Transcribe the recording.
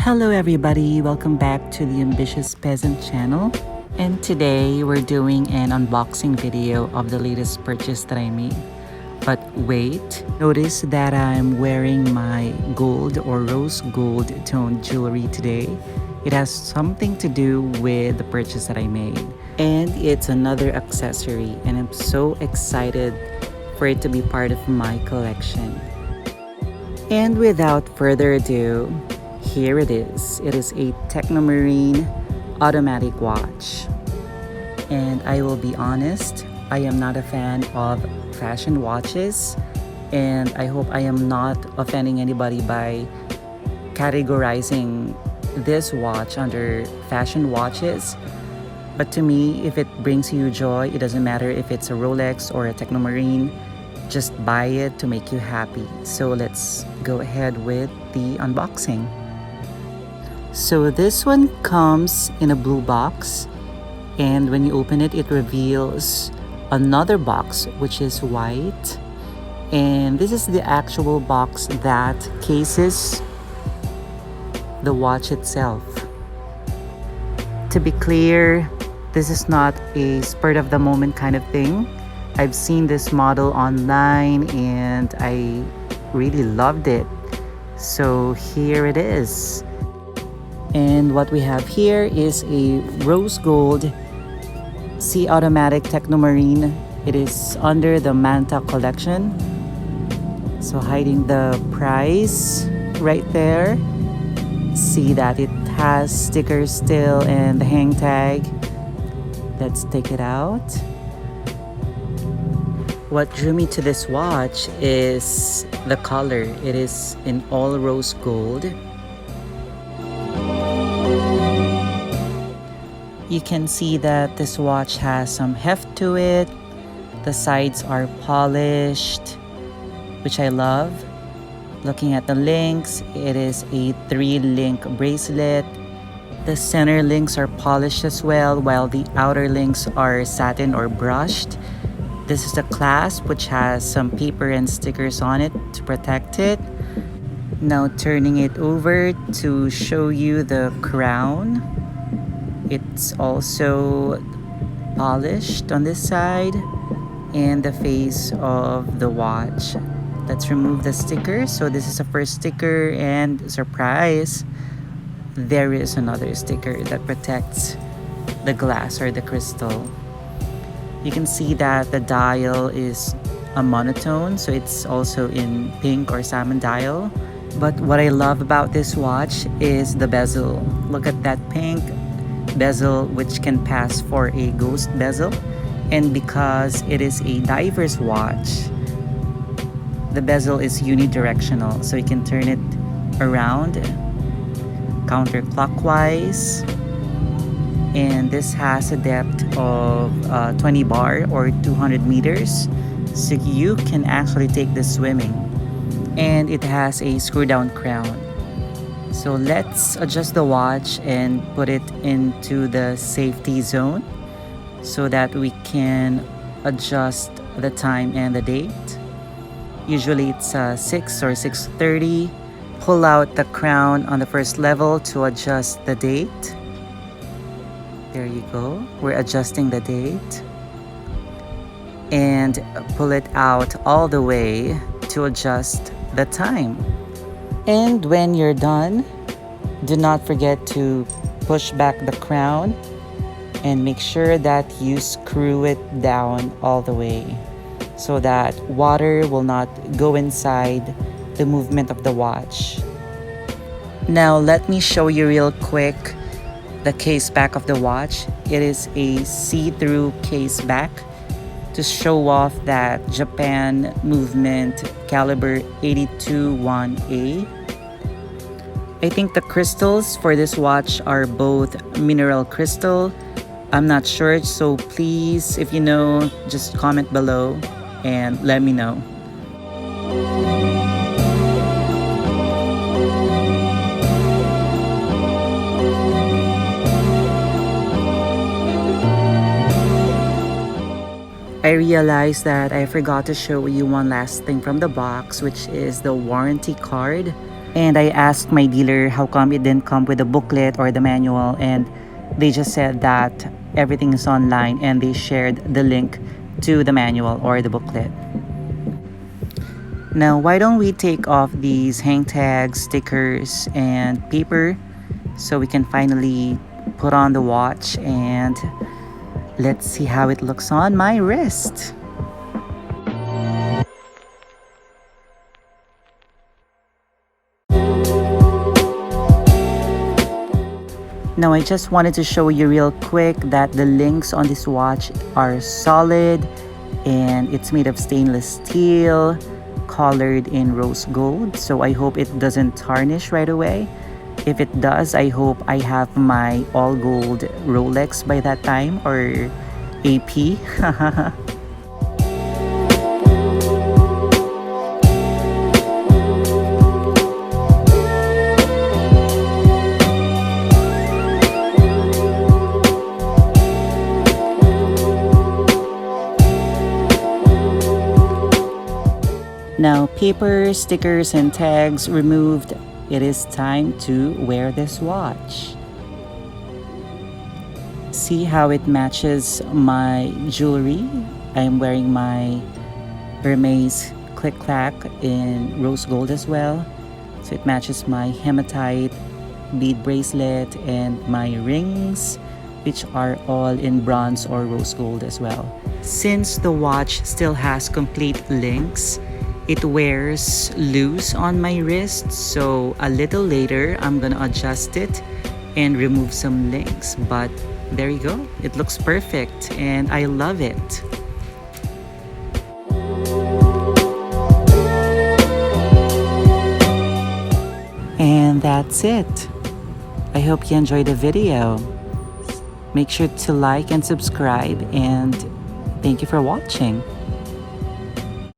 Hello everybody, welcome back to the Ambitious Peasant channel, and today we're doing an unboxing video of the latest purchase that I made. But wait, notice that I'm wearing my gold or rose gold toned jewelry today. It has something to do with the purchase that I made, and it's another accessory, and I'm so excited for it to be part of my collection. And without further ado, here it is. It is a Technomarine automatic watch. And I will be honest, I am not a fan of fashion watches, and I hope I am not offending anybody by categorizing this watch under fashion watches. But to me, if it brings you joy, it doesn't matter if it's a Rolex or a Technomarine, just buy it to make you happy. So let's go ahead with the unboxing. So this one comes in a blue box, and when you open it, it reveals another box which is white, and this is the actual box that cases the watch itself. To be clear, this is not a spur of the moment kind of thing. I've seen this model online and I really loved it, so here it is. And what we have here is a rose gold sea automatic Technomarine. It is under the Manta collection, so hiding the price right there. See that it has stickers still and the hang tag. Let's take it out. What drew me to this watch is the color. It is in all rose gold. You can see that this watch has some heft to it. The sides are polished, which I love. Looking at the links, it is a 3-link bracelet. The center links are polished as well, while the outer links are satin or brushed. This is the clasp, which has some paper and stickers on it to protect it. Now turning it over to show you the crown. It's also polished on this side and the face of the watch. Let's remove the sticker. So this is the first sticker, and surprise, there is another sticker that protects the glass or the crystal. You can see that the dial is a monotone, so it's also in pink or salmon dial. But what I love about this watch is the bezel. Look at that pink bezel, which can pass for a ghost bezel. And because it is a diver's watch, the bezel is unidirectional, so you can turn it around counterclockwise. And this has a depth of 20 bar or 200 meters, so you can actually take this swimming. And it has a screw down crown. So let's adjust the watch and put it into the safety zone so that we can adjust the time and the date. Usually it's 6 or 6:30. Pull out the crown on the first level to adjust the date. There you go. We're adjusting the date. And pull it out all the way to adjust the time. And when you're done, do not forget to push back the crown and make sure that you screw it down all the way so that water will not go inside the movement of the watch. Now let me show you real quick the case back of the watch. It is a see-through case back to show off that Japan movement caliber 821A. I think the crystals for this watch are both mineral crystal. I'm not sure, so please, if you know, just comment below and let me know. I realized that I forgot to show you one last thing from the box, which is the warranty card. And I asked my dealer how come it didn't come with the booklet or the manual, and they just said that everything is online and they shared the link to the manual or the booklet. Now, why don't we take off these hang tags, stickers, and paper so we can finally put on the watch, and let's see how it looks on my wrist. Now, I just wanted to show you real quick that the links on this watch are solid, and it's made of stainless steel, colored in rose gold. So I hope it doesn't tarnish right away. If it does, I hope I have my all gold Rolex by that time, or AP. Now, paper, stickers, and tags removed, it is time to wear this watch. See how it matches my jewelry. I'm wearing my Hermes click clack in rose gold as well. So it matches my hematite bead bracelet and my rings, which are all in bronze or rose gold as well. Since the watch still has complete links, it wears loose on my wrist, so a little later I'm gonna adjust it and remove some links. But there you go, it looks perfect and I love it. And that's it. I hope you enjoyed the video. Make sure to like and subscribe, and thank you for watching.